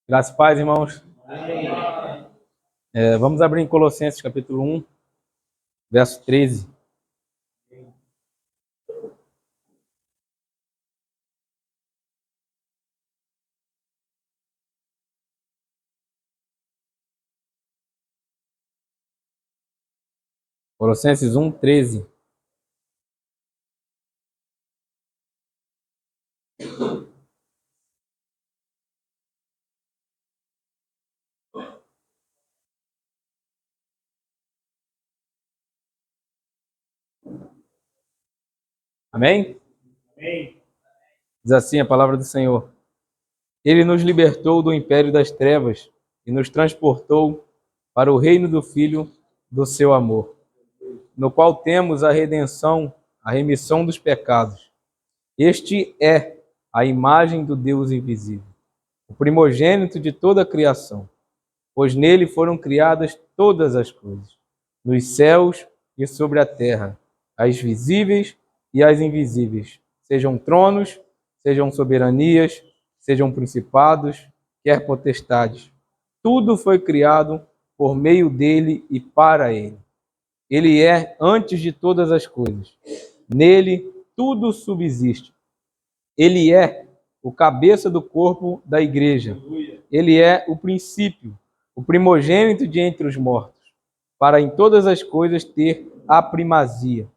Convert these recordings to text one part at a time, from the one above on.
Graças e paz, irmãos. Vamos abrir em Colossenses capítulo 1, verso 13. Colossenses 1, 13. Amém? Amém. Diz assim a palavra do Senhor. Ele nos libertou do império das trevas e nos transportou para o reino do Filho do seu amor, no qual temos a redenção, a remissão dos pecados. Este é a imagem do Deus invisível, o primogênito de toda a criação, pois nele foram criadas todas as coisas, nos céus e sobre a terra, as visíveis e as invisíveis, sejam tronos, sejam soberanias, sejam principados, quer potestades. Tudo foi criado por meio dele e para ele. Ele é antes de todas as coisas. Nele tudo subsiste. Ele é o cabeça do corpo da igreja. Ele é o princípio, o primogênito de entre os mortos, para em todas as coisas ter a primazia.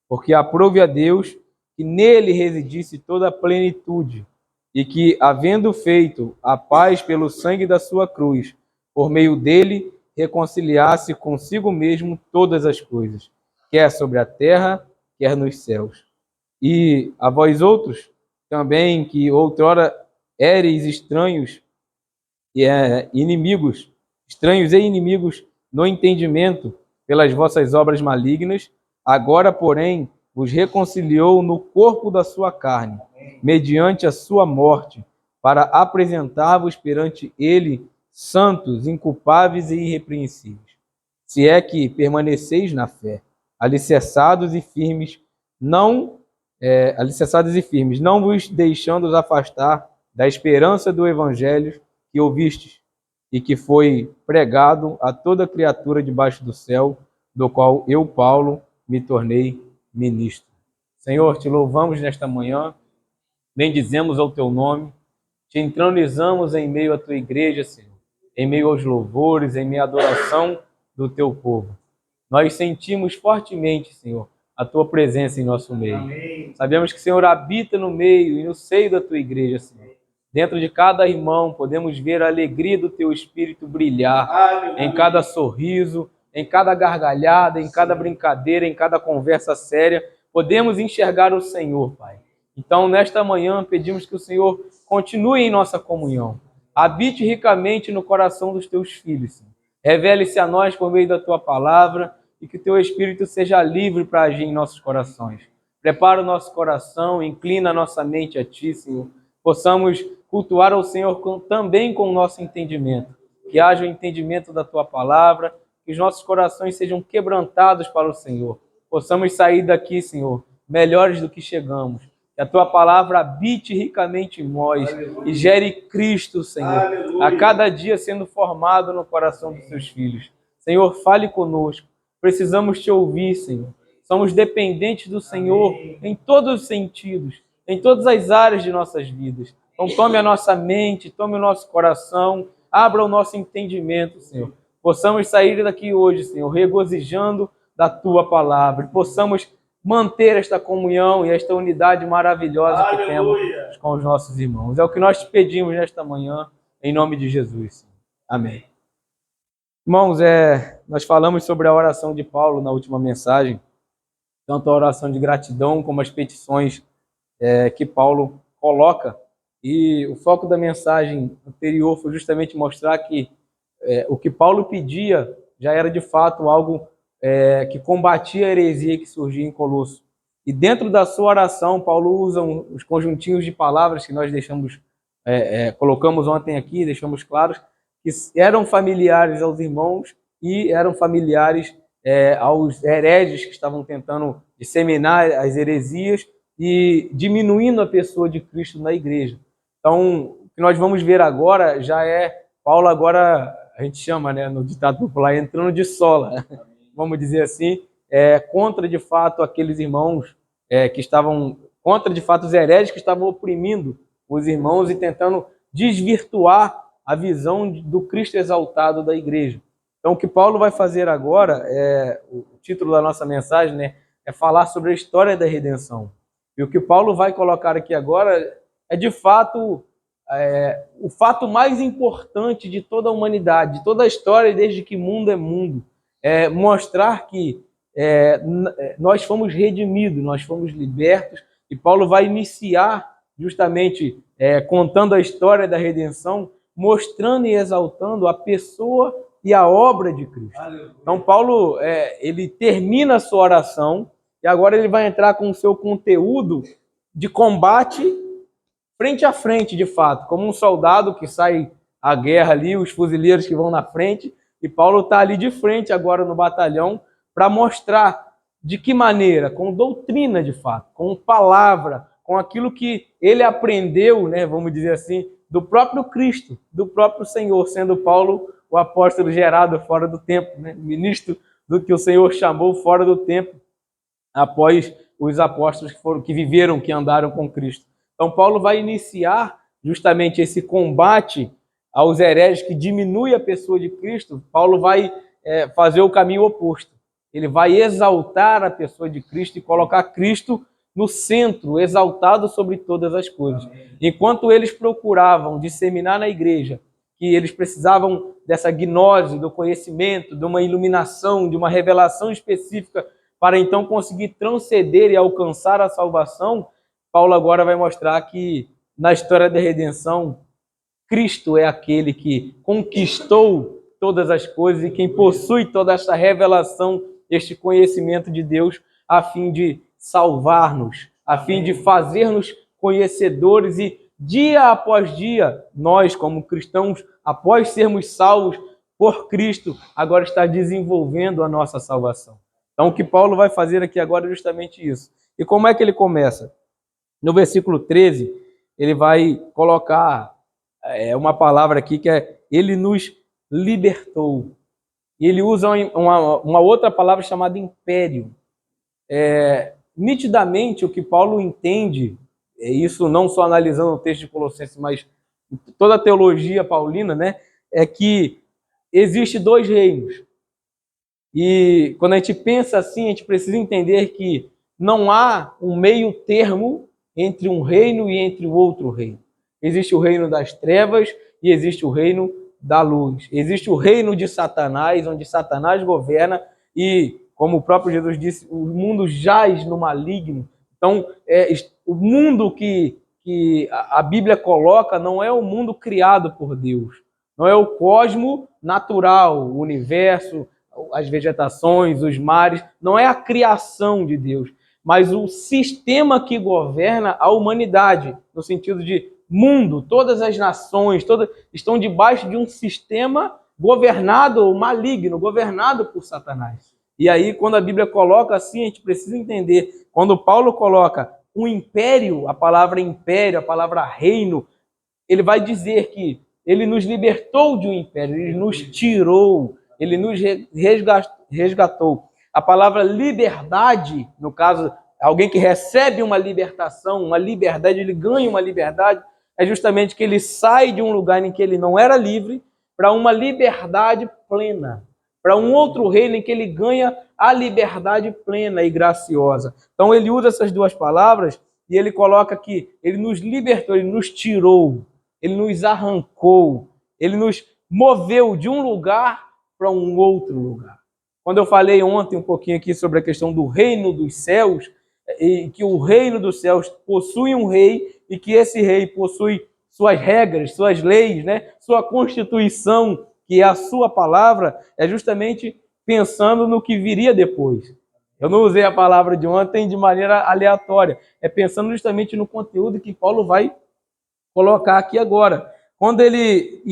Porque aprove a Deus que nele residisse toda a plenitude, e que, havendo feito a paz pelo sangue da sua cruz, por meio dele reconciliasse consigo mesmo todas as coisas, quer sobre a terra, quer nos céus. E a vós outros, também que outrora éreis estranhos e inimigos, estranhos e inimigos no entendimento pelas vossas obras malignas, agora, porém, vos reconciliou no corpo da sua carne, mediante a sua morte, para apresentar-vos perante ele santos, inculpáveis e irrepreensíveis. Se é que permaneceis na fé, alicerçados e firmes, não vos deixando afastar da esperança do evangelho que ouvistes e que foi pregado a toda criatura debaixo do céu, do qual eu, Paulo, me tornei ministro. Senhor, te louvamos nesta manhã, bendizemos ao teu nome, te entronizamos em meio à tua igreja, Senhor, em meio aos louvores, em meio à adoração do teu povo. Nós sentimos fortemente, Senhor, a tua presença em nosso meio. Amém. Sabemos que o Senhor habita no meio e no seio da tua igreja, Senhor. Dentro de cada irmão podemos ver a alegria do teu Espírito brilhar. Aleluia. Em cada sorriso, em cada gargalhada, em cada brincadeira, em cada conversa séria, podemos enxergar o Senhor, Pai. Então, nesta manhã, pedimos que o Senhor continue em nossa comunhão. Habite ricamente no coração dos teus filhos, Senhor. Revele-se a nós por meio da tua palavra e que o teu Espírito seja livre para agir em nossos corações. Prepara o nosso coração, inclina a nossa mente a ti, Senhor. Possamos cultuar ao Senhor também com o nosso entendimento. Que haja o entendimento da tua palavra, que os nossos corações sejam quebrantados para o Senhor. Possamos sair daqui, Senhor, melhores do que chegamos. Que a tua palavra habite ricamente em nós. Aleluia. E gere Cristo, Senhor, aleluia, a cada dia sendo formado no coração dos seus filhos. Senhor, fale conosco. Precisamos te ouvir, Senhor. Somos dependentes do Senhor em todos os sentidos, em todas as áreas de nossas vidas. Então tome a nossa mente, tome o nosso coração, abra o nosso entendimento, Senhor. Possamos sair daqui hoje, Senhor, regozijando da tua palavra. E possamos manter esta comunhão e esta unidade maravilhosa, aleluia, que temos com os nossos irmãos. É o que nós te pedimos nesta manhã, em nome de Jesus. Amém. Irmãos, nós falamos sobre a oração de Paulo na última mensagem, tanto a oração de gratidão como as petições que Paulo coloca. E o foco da mensagem anterior foi justamente mostrar que o que Paulo pedia já era de fato algo que combatia a heresia que surgia em Colosso. E dentro da sua oração, Paulo usa os conjuntinhos de palavras que nós colocamos ontem aqui, deixamos claros, que eram familiares aos irmãos e eram familiares aos hereges que estavam tentando disseminar as heresias e diminuindo a pessoa de Cristo na igreja. Então, o que nós vamos ver agora já é Paulo agora, a gente chama, né, no ditado popular, entrando de sola, vamos dizer assim, contra de fato aqueles irmãos que estavam, contra de fato os hereges que estavam oprimindo os irmãos e tentando desvirtuar a visão do Cristo exaltado da igreja. Então, o que Paulo vai fazer agora, o título da nossa mensagem, né, é falar sobre a história da redenção. E o que Paulo vai colocar aqui agora é, de fato, o fato mais importante de toda a humanidade, de toda a história, desde que mundo é mundo. É mostrar que nós fomos redimidos, nós fomos libertos, e Paulo vai iniciar justamente contando a história da redenção, mostrando e exaltando a pessoa e a obra de Cristo. Então, Paulo, ele termina a sua oração, e agora ele vai entrar com o seu conteúdo de combate frente a frente, de fato, como um soldado que sai à guerra ali, os fuzileiros que vão na frente, e Paulo está ali de frente agora no batalhão para mostrar de que maneira, com doutrina de fato, com palavra, com aquilo que ele aprendeu, né, vamos dizer assim, do próprio Cristo, do próprio Senhor, sendo Paulo o apóstolo gerado fora do tempo, né, ministro do que o Senhor chamou fora do tempo, após os apóstolos que viveram, que andaram com Cristo. Então, Paulo vai iniciar justamente esse combate aos hereges que diminui a pessoa de Cristo. Paulo vai fazer o caminho oposto. Ele vai exaltar a pessoa de Cristo e colocar Cristo no centro, exaltado sobre todas as coisas. Enquanto eles procuravam disseminar na igreja que eles precisavam dessa gnose, do conhecimento, de uma iluminação, de uma revelação específica para então conseguir transcender e alcançar a salvação, Paulo agora vai mostrar que na história da redenção, Cristo é aquele que conquistou todas as coisas e quem possui toda essa revelação, este conhecimento de Deus, a fim de salvar-nos, a fim de fazer-nos conhecedores e dia após dia, nós como cristãos, após sermos salvos por Cristo, agora está desenvolvendo a nossa salvação. Então, o que Paulo vai fazer aqui agora é justamente isso. E como é que ele começa? No versículo 13, ele vai colocar uma palavra aqui que é ele nos libertou. E ele usa uma outra palavra chamada império. Nitidamente, o que Paulo entende, isso não só analisando o texto de Colossenses, mas toda a teologia paulina, né, é que existe dois reinos. E quando a gente pensa assim, a gente precisa entender que não há um meio termo entre um reino e entre o outro reino. Existe o reino das trevas e existe o reino da luz. Existe o reino de Satanás, onde Satanás governa e, como o próprio Jesus disse, o mundo jaz no maligno. Então, o mundo que a Bíblia coloca não é o mundo criado por Deus. Não é o cosmo natural, o universo, as vegetações, os mares, não é a criação de Deus, mas o sistema que governa a humanidade, no sentido de mundo, todas as nações, todas estão debaixo de um sistema governado, maligno, governado por Satanás. E aí, quando a Bíblia coloca assim, a gente precisa entender, quando Paulo coloca um império, a palavra reino, ele vai dizer que ele nos libertou de um império, ele nos tirou, ele nos resgatou. A palavra liberdade, no caso, alguém que recebe uma libertação, uma liberdade, ele ganha uma liberdade, é justamente que ele sai de um lugar em que ele não era livre para uma liberdade plena, para um outro reino em que ele ganha a liberdade plena e graciosa. Então ele usa essas duas palavras e ele coloca que ele nos libertou, ele nos tirou, ele nos arrancou, ele nos moveu de um lugar para um outro lugar. Quando eu falei ontem um pouquinho aqui sobre a questão do reino dos céus, e que o reino dos céus possui um rei, e que esse rei possui suas regras, suas leis, né? Sua constituição, que é a sua palavra, é justamente pensando no que viria depois. Eu não usei a palavra de ontem de maneira aleatória, é pensando justamente no conteúdo que Paulo vai colocar aqui agora. Quando ele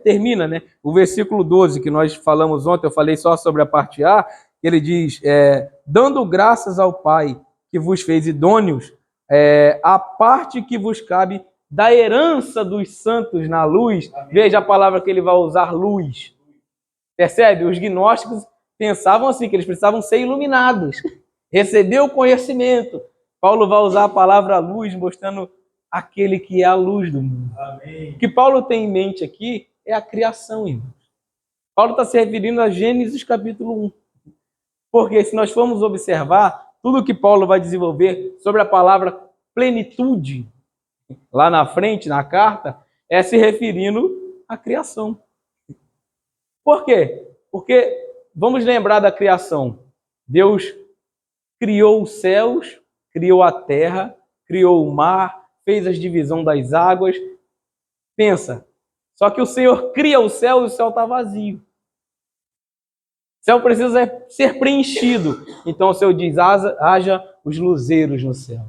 termina, né, o versículo 12, que nós falamos ontem, eu falei só sobre a parte A, ele diz, dando graças ao Pai que vos fez idôneos, a parte que vos cabe da herança dos santos na luz. Veja a palavra que ele vai usar, luz. Percebe? Os gnósticos pensavam assim, que eles precisavam ser iluminados, receber o conhecimento. Paulo vai usar a palavra luz, mostrando aquele que é a luz do mundo. Amém. O que Paulo tem em mente aqui é a criação, irmãos. Paulo está se referindo a Gênesis capítulo 1. Porque se nós formos observar, tudo que Paulo vai desenvolver sobre a palavra plenitude, lá na frente, na carta, é se referindo à criação. Por quê? Porque, vamos lembrar da criação. Deus criou os céus, criou a terra, criou o mar, fez a divisão das águas. Pensa, só que o Senhor cria o céu e o céu está vazio. O céu precisa ser preenchido. Então o Senhor diz, haja os luzeiros no céu.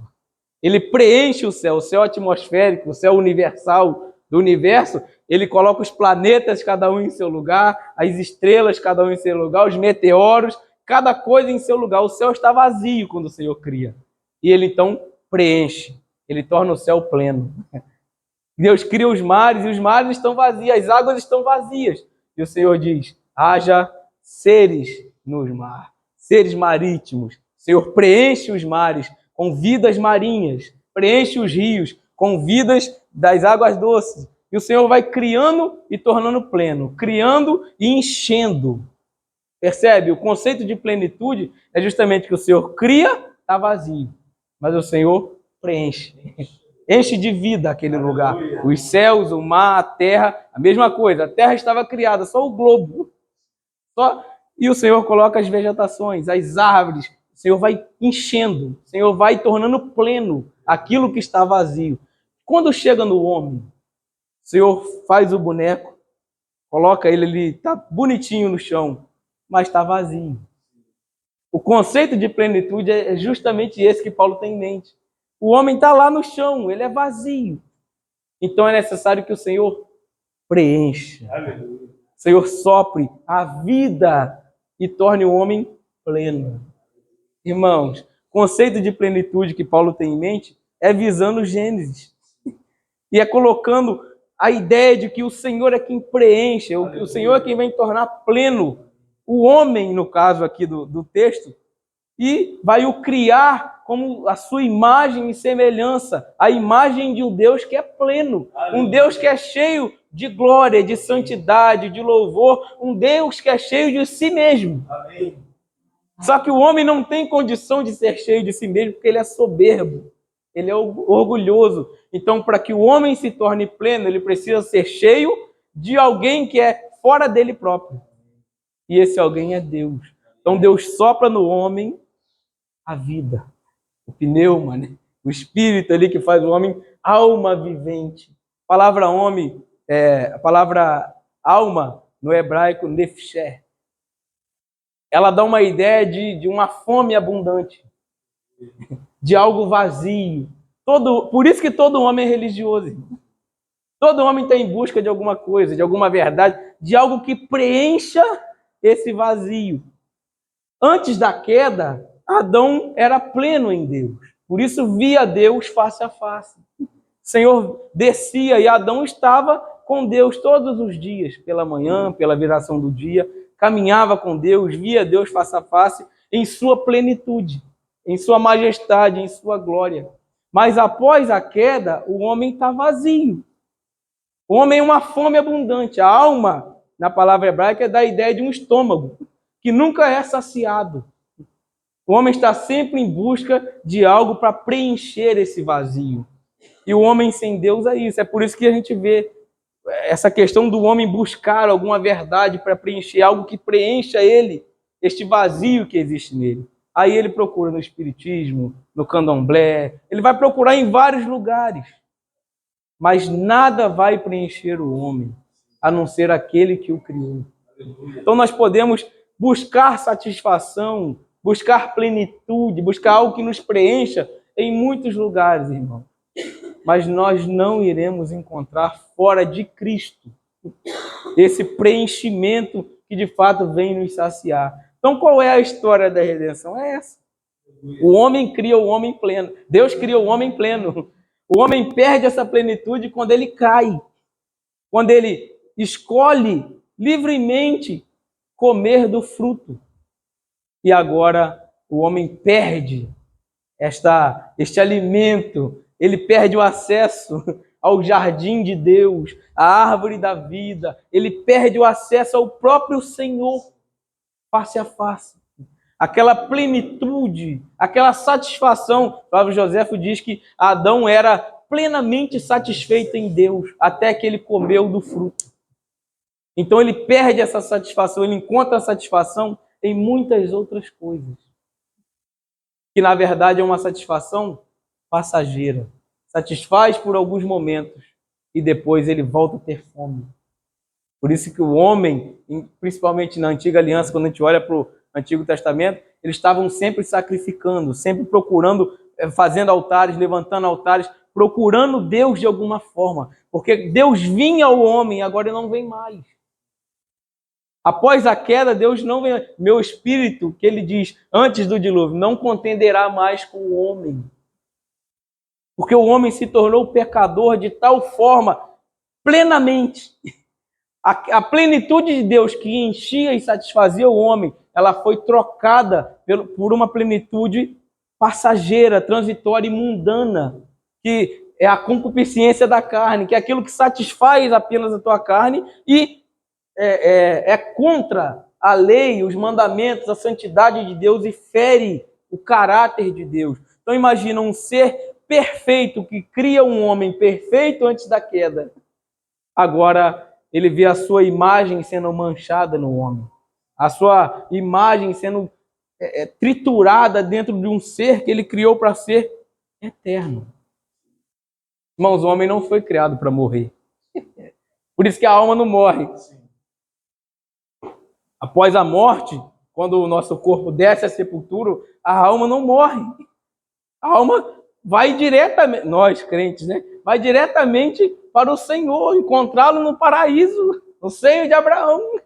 Ele preenche o céu atmosférico, o céu universal do universo. Ele coloca os planetas, cada um em seu lugar, as estrelas, cada um em seu lugar, os meteoros, cada coisa em seu lugar. O céu está vazio quando o Senhor cria. E ele então preenche. Ele torna o céu pleno. Deus cria os mares e os mares estão vazios, as águas estão vazias. E o Senhor diz, haja seres nos mares, seres marítimos. O Senhor preenche os mares com vidas marinhas, preenche os rios com vidas das águas doces. E o Senhor vai criando e tornando pleno, criando e enchendo. Percebe? O conceito de plenitude é justamente que o Senhor cria, está vazio, mas o Senhor preenche. Enche de vida aquele lugar. Os céus, o mar, a terra, a mesma coisa. A terra estava criada, só o globo. E o Senhor coloca as vegetações, as árvores. O Senhor vai enchendo, o Senhor vai tornando pleno aquilo que está vazio. Quando chega no homem, o Senhor faz o boneco, coloca ele ali, está bonitinho no chão, mas está vazio. O conceito de plenitude é justamente esse que Paulo tem em mente. O homem está lá no chão, ele é vazio. Então é necessário que o Senhor preencha. O Senhor sopre a vida e torne o homem pleno. Irmãos, o conceito de plenitude que Paulo tem em mente é visando Gênesis. E é colocando a ideia de que o Senhor é quem preenche, o Senhor é quem vai tornar pleno o homem, no caso aqui do texto, e vai o criar como a sua imagem e semelhança, a imagem de um Deus que é pleno, um Deus que é cheio de glória, de santidade, de louvor, um Deus que é cheio de si mesmo. Amém. Só que o homem não tem condição de ser cheio de si mesmo, porque ele é soberbo, ele é orgulhoso. Então, para que o homem se torne pleno, ele precisa ser cheio de alguém que é fora dele próprio. E esse alguém é Deus. Então, Deus sopra no homem a vida, o pneuma, né? O espírito ali que faz o homem alma vivente. A palavra homem, a palavra alma no hebraico, nefsheh, ela dá uma ideia de uma fome abundante, de algo vazio. Por isso que todo homem é religioso. Todo homem está em busca de alguma coisa, de alguma verdade, de algo que preencha esse vazio. Antes da queda, Adão era pleno em Deus. Por isso via Deus face a face. O Senhor descia e Adão estava com Deus todos os dias, pela manhã, pela viração do dia, caminhava com Deus, via Deus face a face em sua plenitude, em sua majestade, em sua glória. Mas após a queda, o homem está vazio. O homem é uma fome abundante. A alma, na palavra hebraica, dá a ideia de um estômago que nunca é saciado. O homem está sempre em busca de algo para preencher esse vazio. E o homem sem Deus é isso. É por isso que a gente vê essa questão do homem buscar alguma verdade para preencher algo que preencha ele, este vazio que existe nele. Aí ele procura no espiritismo, no candomblé, ele vai procurar em vários lugares. Mas nada vai preencher o homem, a não ser aquele que o criou. Então nós podemos buscar satisfação, buscar plenitude, buscar algo que nos preencha em muitos lugares, irmão. Mas nós não iremos encontrar fora de Cristo esse preenchimento que de fato vem nos saciar. Então qual é a história da redenção? É essa. O homem cria o homem pleno. Deus cria o homem pleno. O homem perde essa plenitude quando ele cai, quando ele escolhe livremente comer do fruto. E agora o homem perde este alimento, ele perde o acesso ao jardim de Deus, à árvore da vida, ele perde o acesso ao próprio Senhor, face a face. Aquela plenitude, aquela satisfação. Flávio Joséfo diz que Adão era plenamente satisfeito em Deus, até que ele comeu do fruto. Então ele perde essa satisfação, ele encontra a satisfação em muitas outras coisas, que na verdade é uma satisfação passageira. Satisfaz por alguns momentos e depois ele volta a ter fome. Por isso que o homem, principalmente na Antiga Aliança, quando a gente olha para o Antigo Testamento, eles estavam sempre sacrificando, sempre procurando, fazendo altares, levantando altares, procurando Deus de alguma forma. Porque Deus vinha ao homem, agora ele não vem mais. Após a queda, Deus não vem. Meu espírito, que ele diz antes do dilúvio, não contenderá mais com o homem. Porque o homem se tornou pecador de tal forma, plenamente. A plenitude de Deus que enchia e satisfazia o homem, ela foi trocada por uma plenitude passageira, transitória e mundana, que é a concupiscência da carne, que é aquilo que satisfaz apenas a tua carne e é contra a lei, os mandamentos, a santidade de Deus e fere o caráter de Deus. Então imagina um ser perfeito que cria um homem perfeito antes da queda. Agora ele vê a sua imagem sendo manchada no homem, a sua imagem sendo triturada dentro de um ser que ele criou para ser eterno. Irmãos, o homem não foi criado para morrer. Por isso que a alma não morre. Após a morte, quando o nosso corpo desce à sepultura, a alma não morre. A alma vai diretamente, nós crentes, né? Vai diretamente para o Senhor, encontrá-lo no paraíso, no seio de Abraão.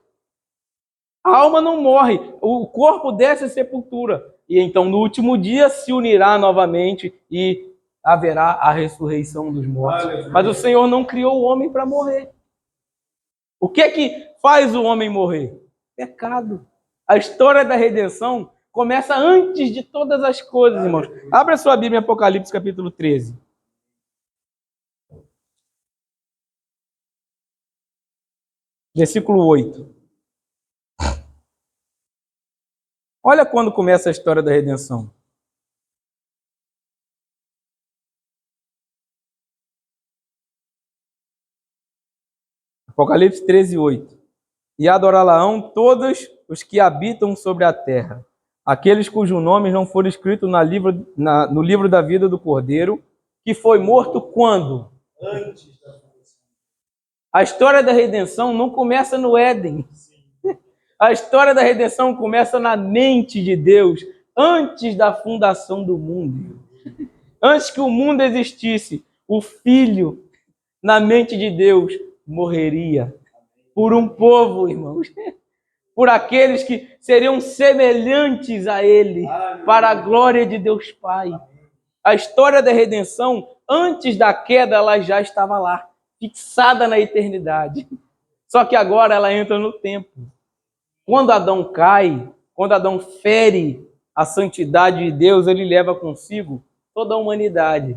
A alma não morre, o corpo desce à sepultura. E então no último dia se unirá novamente e haverá a ressurreição dos mortos. Mas o Senhor não criou o homem para morrer. O que é que faz o homem morrer? Pecado. A história da redenção começa antes de todas as coisas, irmãos. Abra sua Bíblia em Apocalipse, capítulo 13. Versículo 8. Olha quando começa a história da redenção. Apocalipse 13, 8. E adorá-la-ão todos os que habitam sobre a terra, aqueles cujos nomes não foram escritos no livro da vida do Cordeiro, que foi morto quando? Antes da fundação. A história da redenção não começa no Éden. A história da redenção começa na mente de Deus, antes da fundação do mundo. Antes que o mundo existisse, o Filho, na mente de Deus, morreria por um povo, irmãos, por aqueles que seriam semelhantes a Ele, para a glória de Deus Pai. A história da redenção, antes da queda, ela já estava lá, fixada na eternidade. Só que agora ela entra no tempo. Quando Adão cai, quando Adão fere a santidade de Deus, ele leva consigo toda a humanidade.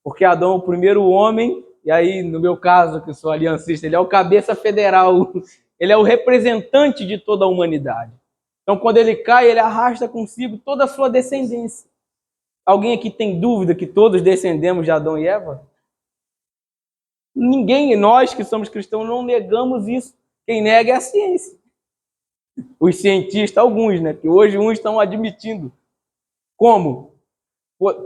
Porque Adão é o primeiro homem, e aí, no meu caso, que sou aliancista, ele é o cabeça federal, ele é o representante de toda a humanidade. Então, quando ele cai, ele arrasta consigo toda a sua descendência. Alguém aqui tem dúvida que todos descendemos de Adão e Eva? Ninguém, nós que somos cristãos, não negamos isso. Quem nega é a ciência. Os cientistas, alguns, né? Que hoje uns estão admitindo. Como?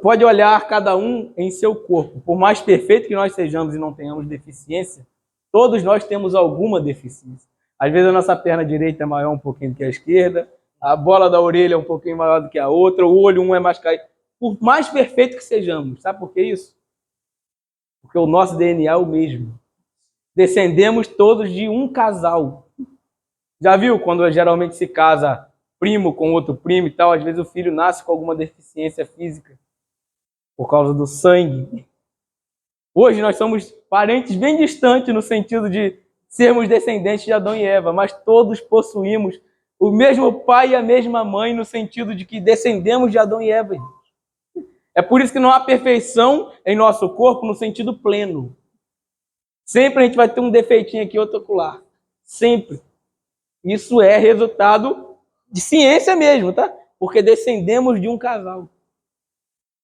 Pode olhar cada um em seu corpo. Por mais perfeito que nós sejamos e não tenhamos deficiência, todos nós temos alguma deficiência. Às vezes a nossa perna direita é maior um pouquinho do que a esquerda, a bola da orelha é um pouquinho maior do que a outra, o olho um é mais caído. Por mais perfeito que sejamos, sabe por que isso? Porque o nosso DNA é o mesmo. Descendemos todos de um casal. Já viu quando geralmente se casa primo com outro primo e tal, às vezes o filho nasce com alguma deficiência física por causa do sangue. Hoje nós somos parentes bem distantes no sentido de sermos descendentes de Adão e Eva, mas todos possuímos o mesmo pai e a mesma mãe no sentido de que descendemos de Adão e Eva. É por isso que não há perfeição em nosso corpo no sentido pleno. Sempre a gente vai ter um defeitinho aqui, outro acolá. Sempre. Isso é resultado de ciência mesmo, tá? Porque descendemos de um casal.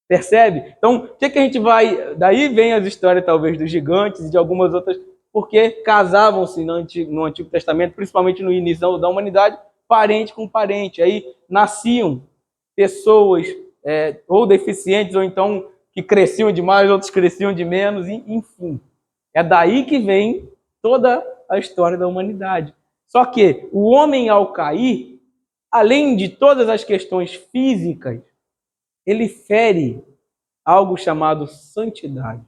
Percebe? Então, o que a gente vai... Daí vem as histórias, talvez, dos gigantes e de algumas outras... Porque casavam-se no Antigo Testamento, principalmente no início da humanidade, parente com parente. Aí nasciam pessoas ou deficientes, ou então que cresciam demais, outros cresciam de menos, enfim. É daí que vem toda a história da humanidade. Só que o homem, ao cair, além de todas as questões físicas, ele fere algo chamado santidade.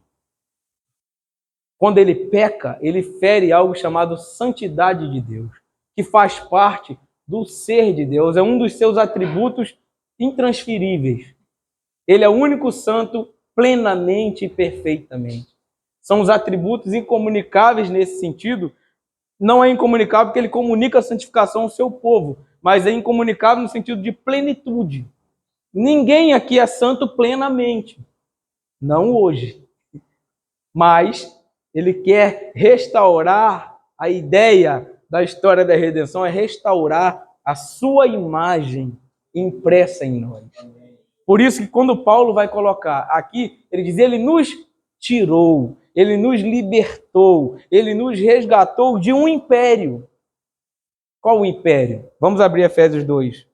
Quando ele peca, ele fere algo chamado santidade de Deus, que faz parte do ser de Deus, é um dos seus atributos intransferíveis. Ele é o único santo plenamente e perfeitamente. São os atributos incomunicáveis nesse sentido. Não é incomunicável porque ele comunica a santificação ao seu povo, mas é incomunicável no sentido de plenitude. Ninguém aqui é santo plenamente. Não hoje. Mas ele quer restaurar a ideia da história da redenção, é restaurar a sua imagem impressa em nós. Por isso que quando Paulo vai colocar aqui, ele diz, ele nos tirou, ele nos libertou, ele nos resgatou de um império. Qual o império? Vamos abrir Efésios 2.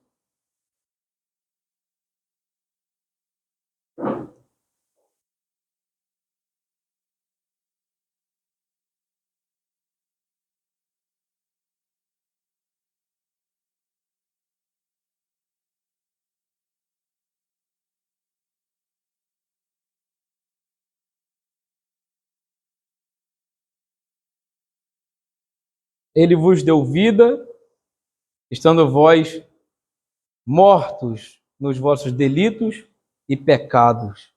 Ele vos deu vida, estando vós mortos nos vossos delitos e pecados,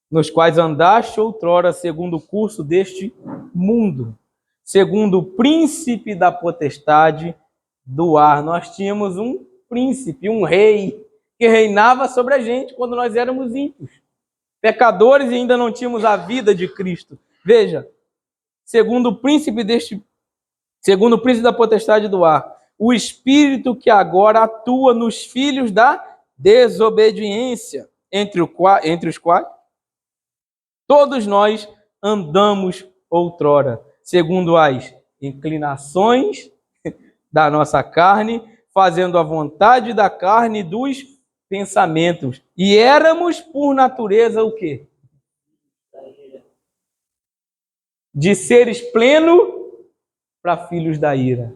nos quais andaste outrora segundo o curso deste mundo, segundo o príncipe da potestade do ar. Nós tínhamos um príncipe, um rei, que reinava sobre a gente quando nós éramos ímpios, pecadores e ainda não tínhamos a vida de Cristo. Veja, segundo o príncipe da potestade do ar, o espírito que agora atua nos filhos da desobediência, entre os quais todos nós andamos outrora, segundo as inclinações da nossa carne, fazendo a vontade da carne e dos pensamentos. E éramos, por natureza, o quê? De seres pleno para filhos da ira.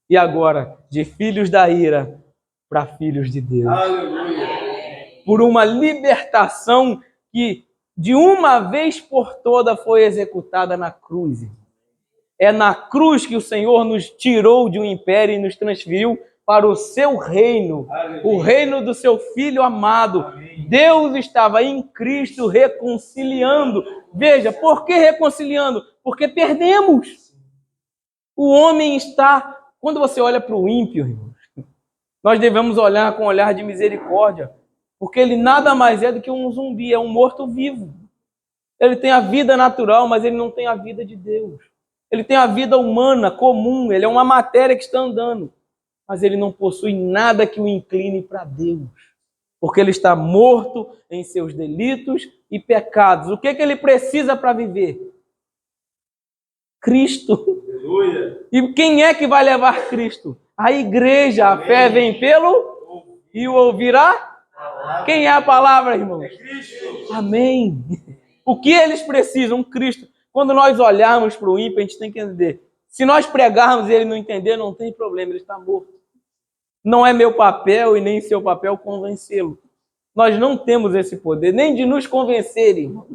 E agora, de filhos da ira para filhos de Deus. Aleluia. Por uma libertação que de uma vez por toda foi executada na cruz. É na cruz que o Senhor nos tirou de um império e nos transferiu para o seu reino, aleluia, o reino do seu Filho amado. Amém. Deus estava em Cristo reconciliando. Veja, por que reconciliando? Porque perdemos. O homem está... Quando você olha para o ímpio, irmãos, nós devemos olhar com um olhar de misericórdia, porque ele nada mais é do que um zumbi, é um morto-vivo. Ele tem a vida natural, mas ele não tem a vida de Deus. Ele tem a vida humana, comum, ele é uma matéria que está andando, mas ele não possui nada que o incline para Deus, porque ele está morto em seus delitos e pecados. O que ele precisa para viver? Cristo. Aleluia. E quem é que vai levar Cristo? A igreja. Amém. A fé vem pelo e o ouvirá. Quem é a palavra, irmãos? É Cristo. Amém. O que eles precisam? Cristo. Quando nós olharmos para o ímpio, a gente tem que entender. Se nós pregarmos e ele não entender, não tem problema, ele está morto. Não é meu papel e nem seu papel convencê-lo. Nós não temos esse poder, nem de nos convencer, irmão.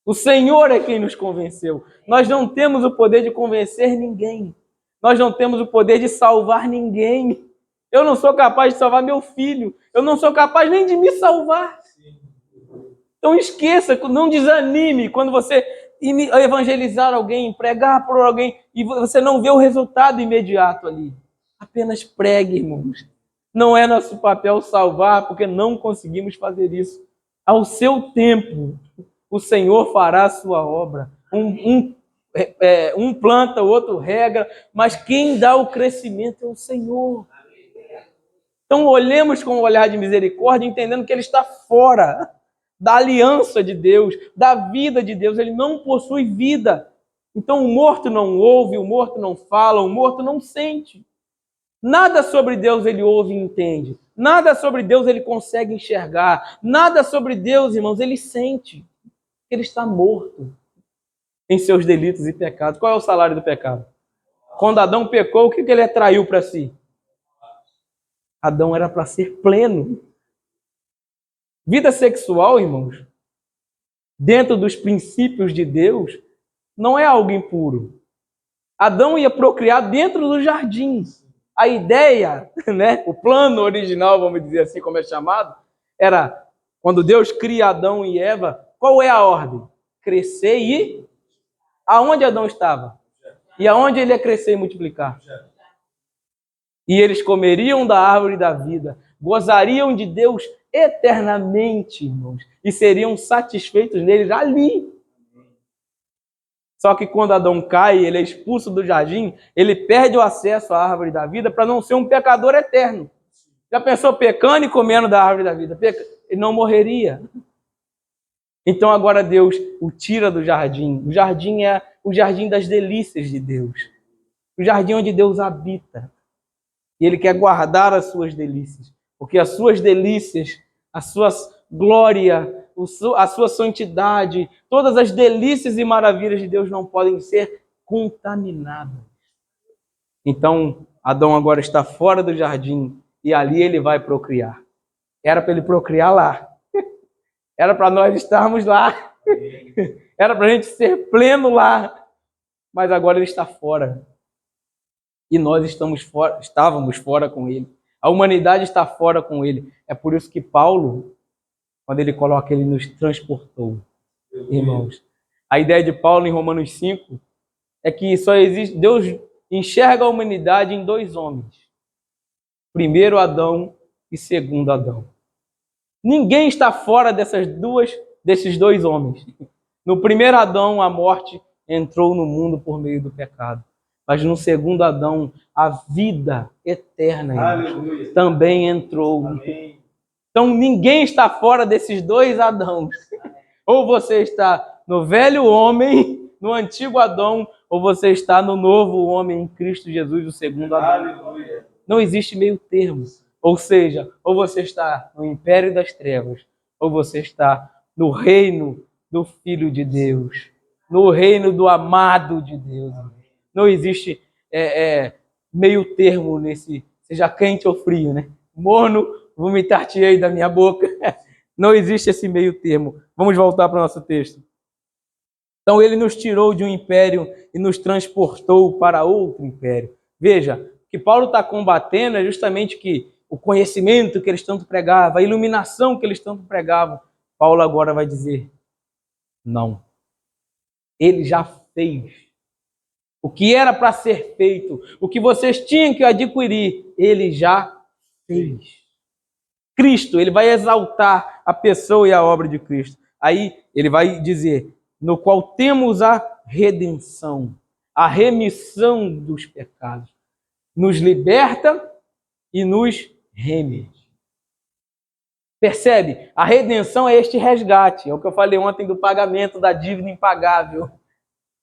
O Senhor é quem nos convenceu. Nós não temos o poder de convencer ninguém. Nós não temos o poder de salvar ninguém. Eu não sou capaz de salvar meu filho. Eu não sou capaz nem de me salvar. Então esqueça, não desanime quando você evangelizar alguém, pregar por alguém, e você não vê o resultado imediato ali. Apenas pregue, irmãos. Não é nosso papel salvar, porque não conseguimos fazer isso. Ao seu tempo, o Senhor fará a sua obra. Um planta, o outro rega, mas quem dá o crescimento é o Senhor. Então olhemos com um olhar de misericórdia, entendendo que Ele está fora da aliança de Deus, da vida de Deus. Ele não possui vida. Então o morto não ouve, o morto não fala, o morto não sente. Nada sobre Deus ele ouve e entende. Nada sobre Deus ele consegue enxergar. Nada sobre Deus, irmãos, ele sente. Ele está morto em seus delitos e pecados. Qual é o salário do pecado? Quando Adão pecou, o que ele atraiu para si? Adão era para ser pleno. Vida sexual, irmãos, dentro dos princípios de Deus, não é algo impuro. Adão ia procriar dentro do jardim. A ideia, né, o plano original, vamos dizer assim, como é chamado, era, quando Deus cria Adão e Eva, qual é a ordem? Crescer e... Aonde Adão estava? E aonde ele ia crescer e multiplicar? E eles comeriam da árvore da vida, gozariam de Deus eternamente, irmãos, e seriam satisfeitos neles ali. Só que quando Adão cai, ele é expulso do jardim, ele perde o acesso à árvore da vida para não ser um pecador eterno. Já pensou pecando e comendo da árvore da vida? Ele não morreria. Então agora Deus o tira do jardim. O jardim é o jardim das delícias de Deus. O jardim onde Deus habita. E Ele quer guardar as suas delícias. Porque as suas delícias, a sua glória, a sua santidade, todas as delícias e maravilhas de Deus não podem ser contaminadas. Então, Adão agora está fora do jardim e ali ele vai procriar. Era para ele procriar lá. Era para nós estarmos lá. Era para a gente ser pleno lá. Mas agora ele está fora. E nós estávamos fora com ele. A humanidade está fora com ele. É por isso que Paulo, quando ele coloca, ele nos transportou. Irmãos, a ideia de Paulo em Romanos 5 é que só existe... Deus enxerga a humanidade em dois homens. Primeiro Adão e segundo Adão. Ninguém está fora desses dois homens. No primeiro Adão, a morte entrou no mundo por meio do pecado. Mas no segundo Adão, a vida eterna, irmãos, também entrou. Amém. Então ninguém está fora desses dois Adãos. Ou você está no velho homem, no antigo Adão, ou você está no novo homem em Cristo Jesus, o segundo Adão. Aleluia. Não existe meio termo. Ou seja, ou você está no império das trevas, ou você está no reino do Filho de Deus, no reino do amado de Deus. Não existe meio termo nesse, seja quente ou frio, né? Morno, vomitar-te-ei da minha boca. Não existe esse meio termo. Vamos voltar para o nosso texto. Então ele nos tirou de um império e nos transportou para outro império. Veja, o que Paulo está combatendo é justamente que o conhecimento que eles tanto pregavam, a iluminação que eles tanto pregavam, Paulo agora vai dizer, não. Ele já fez. O que era para ser feito, o que vocês tinham que adquirir, ele já fez. Cristo, ele vai exaltar a pessoa e a obra de Cristo. Aí ele vai dizer, no qual temos a redenção, a remissão dos pecados. Nos liberta e nos reme. Percebe? A redenção é este resgate. É o que eu falei ontem do pagamento da dívida impagável.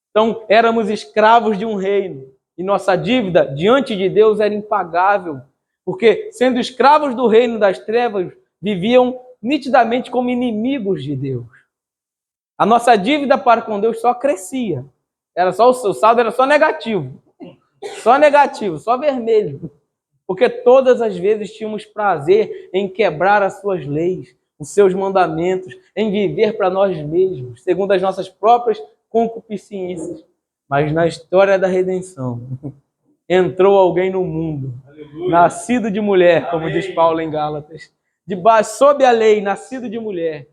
Então, éramos escravos de um reino. E nossa dívida, diante de Deus, era impagável. Porque, sendo escravos do reino das trevas, viviam nitidamente como inimigos de Deus. A nossa dívida para com Deus só crescia. O saldo era só negativo. Só negativo, só vermelho. Porque todas as vezes tínhamos prazer em quebrar as suas leis, os seus mandamentos, em viver para nós mesmos, segundo as nossas próprias concupiscências. Mas na história da redenção, entrou alguém no mundo, aleluia, nascido de mulher, como diz Paulo em Gálatas, sob a lei, nascido de mulher.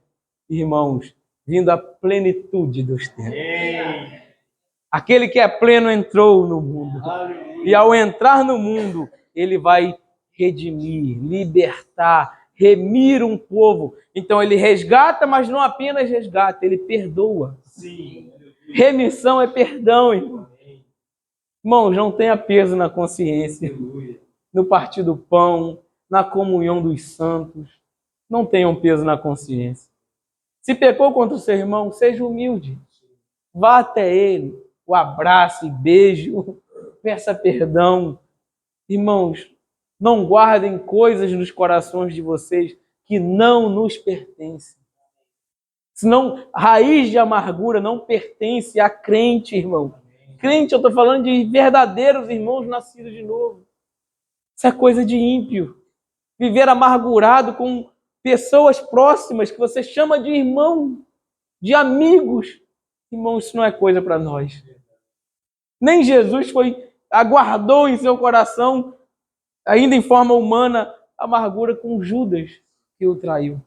Irmãos, vindo à plenitude dos tempos. Aquele que é pleno entrou no mundo. E ao entrar no mundo, ele vai redimir, libertar, remir um povo. Então ele resgata, mas não apenas resgata, ele perdoa. Sim. Remissão é perdão, irmão. Irmãos, não tenha peso na consciência, no partir do pão, na comunhão dos santos. Não tenham peso na consciência. Se pecou contra o seu irmão, seja humilde. Vá até ele, o abrace, beijo, peça perdão. Irmãos, não guardem coisas nos corações de vocês que não nos pertencem. Senão, raiz de amargura não pertence a crente, irmão. Crente, eu estou falando de verdadeiros irmãos nascidos de novo. Isso é coisa de ímpio. Viver amargurado com pessoas próximas que você chama de irmão, de amigos. Irmão, isso não é coisa para nós. Nem Jesus aguardou em seu coração, ainda em forma humana, amargura com Judas, que o traiu.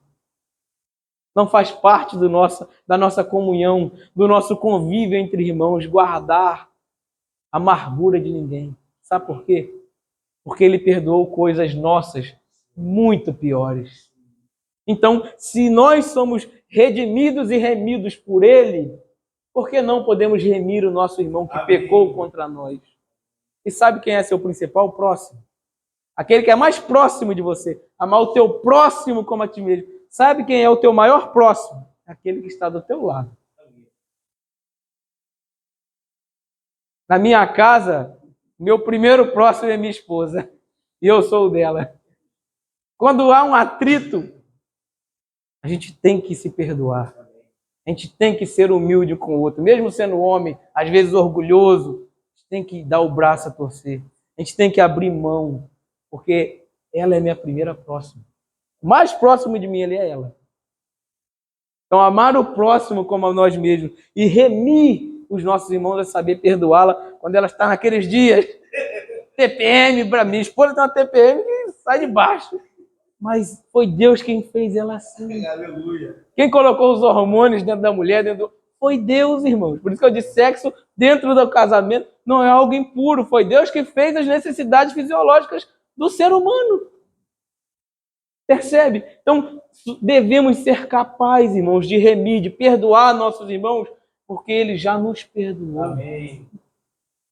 Não faz parte da nossa comunhão, do nosso convívio entre irmãos, guardar a amargura de ninguém. Sabe por quê? Porque ele perdoou coisas nossas muito piores. Então, se nós somos redimidos e remidos por ele, por que não podemos remir o nosso irmão que pecou contra nós? E sabe quem é seu principal? O próximo. Aquele que é mais próximo de você. Amar o teu próximo como a ti mesmo. Sabe quem é o teu maior próximo? Aquele que está do teu lado. Na minha casa, meu primeiro próximo é minha esposa. E eu sou o dela. Quando há um atrito, a gente tem que se perdoar. A gente tem que ser humilde com o outro. Mesmo sendo homem, às vezes orgulhoso, a gente tem que dar o braço a torcer. A gente tem que abrir mão. Porque ela é minha primeira próxima. O mais próximo de mim ele é ela. Então, amar o próximo como a nós mesmos e remir os nossos irmãos a saber perdoá-la quando ela está naqueles dias. TPM para mim. Esposa tem uma TPM que sai de baixo. Mas foi Deus quem fez ela assim. Aleluia. Quem colocou os hormônios dentro da mulher, foi Deus, irmãos. Por isso que eu disse, sexo dentro do casamento não é algo impuro. Foi Deus que fez as necessidades fisiológicas do ser humano. Percebe? Então, devemos ser capazes, irmãos, de remir, de perdoar nossos irmãos, porque ele já nos perdoou. Amém.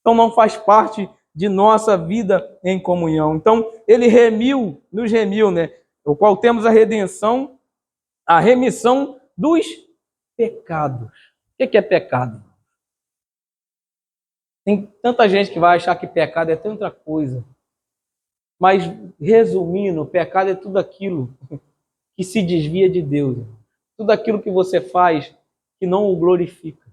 Então, não faz parte de nossa vida em comunhão. Então, ele nos remiu, né? O qual temos a redenção, a remissão dos pecados. O que é pecado? Tem tanta gente que vai achar que pecado é tanta coisa. Mas, resumindo, pecado é tudo aquilo que se desvia de Deus. Tudo aquilo que você faz que não o glorifica.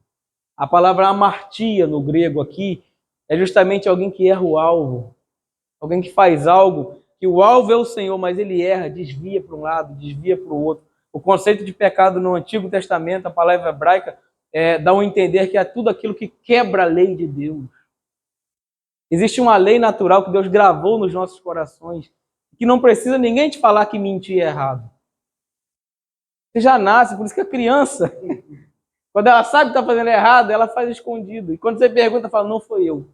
A palavra amartia no grego aqui é justamente alguém que erra o alvo. Alguém que faz algo que o alvo é o Senhor, mas ele erra, desvia para um lado, desvia para o outro. O conceito de pecado no Antigo Testamento, a palavra hebraica, dá a entender que é tudo aquilo que quebra a lei de Deus. Existe uma lei natural que Deus gravou nos nossos corações, que não precisa ninguém te falar que mentir é errado. Você já nasce, por isso que a criança, quando ela sabe que está fazendo errado, ela faz escondido. E quando você pergunta, fala, não foi eu.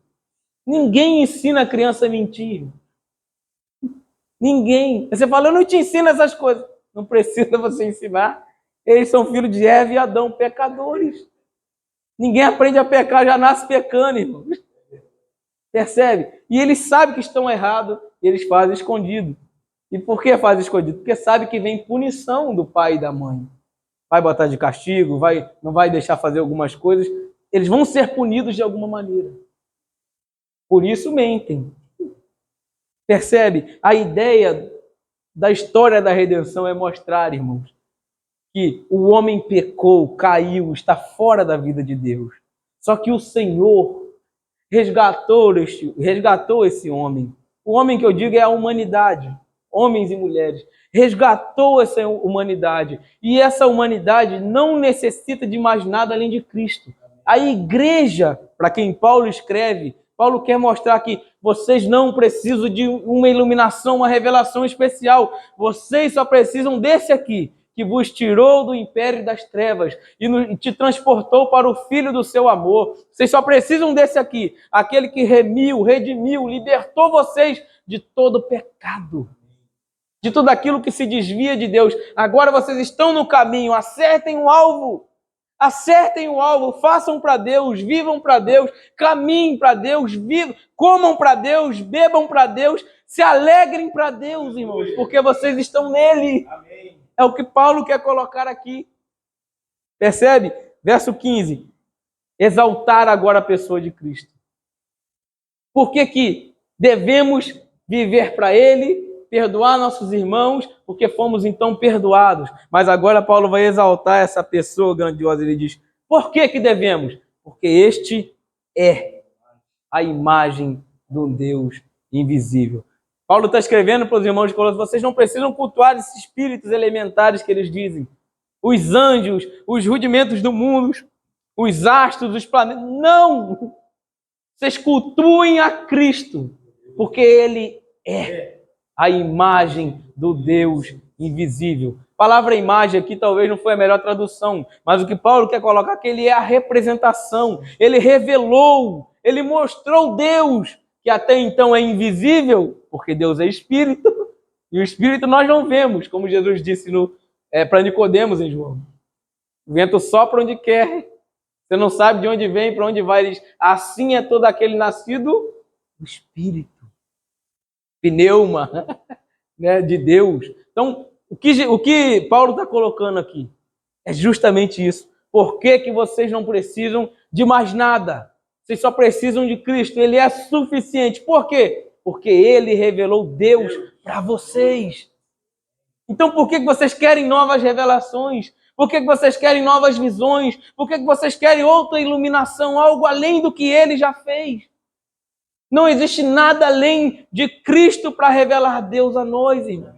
Ninguém ensina a criança a mentir. Ninguém. Você fala, eu não te ensino essas coisas. Não precisa você ensinar. Eles são filhos de Eva e Adão, pecadores. Ninguém aprende a pecar, já nasce pecando, irmão. Percebe? E eles sabem que estão errados e eles fazem escondido. E por que fazem escondido? Porque sabe que vem punição do pai e da mãe. Vai botar de castigo, não vai deixar fazer algumas coisas. Eles vão ser punidos de alguma maneira. Por isso mentem. Percebe? A ideia da história da redenção é mostrar, irmãos, que o homem pecou, caiu, está fora da vida de Deus. Só que o Senhor resgatou esse homem. O homem que eu digo é a humanidade, homens e mulheres. Resgatou essa humanidade. E essa humanidade não necessita de mais nada além de Cristo. A igreja, para quem Paulo escreve, Paulo quer mostrar que vocês não precisam de uma iluminação, uma revelação especial. Vocês só precisam desse aqui, que vos tirou do império das trevas e te transportou para o Filho do seu amor. Vocês só precisam desse aqui, aquele que remiu, redimiu, libertou vocês de todo pecado, de tudo aquilo que se desvia de Deus. Agora vocês estão no caminho, acertem o alvo, façam para Deus, vivam para Deus, caminhem para Deus, vivam, comam para Deus, bebam para Deus, se alegrem para Deus, irmãos, porque vocês estão nele. Amém. É o que Paulo quer colocar aqui. Percebe? Verso 15. Exaltar agora a pessoa de Cristo. Por que devemos viver para Ele, perdoar nossos irmãos, porque fomos então perdoados? Mas agora Paulo vai exaltar essa pessoa grandiosa. Ele diz, por que devemos? Porque este é a imagem do Deus invisível. Paulo está escrevendo para os irmãos de Colossos, vocês não precisam cultuar esses espíritos elementares que eles dizem, os anjos, os rudimentos do mundo, os astros, os planetas. Não! Vocês cultuem a Cristo, porque Ele é a imagem do Deus invisível. A palavra imagem aqui talvez não foi a melhor tradução, mas o que Paulo quer colocar é que Ele é a representação. Ele revelou, Ele mostrou Deus, que até então é invisível, porque Deus é Espírito, e o Espírito nós não vemos, como Jesus disse para Nicodemos em João. O vento sopra onde quer, você não sabe de onde vem, para onde vai. Ele diz, assim é todo aquele nascido do Espírito. Pneuma, né, de Deus. Então, o que Paulo está colocando aqui é justamente isso. Por que vocês não precisam de mais nada? Vocês só precisam de Cristo. Ele é suficiente. Por quê? Porque Ele revelou Deus para vocês. Então, por que vocês querem novas revelações? Por que vocês querem novas visões? Por que vocês querem outra iluminação? Algo além do que Ele já fez? Não existe nada além de Cristo para revelar Deus a nós, irmãos.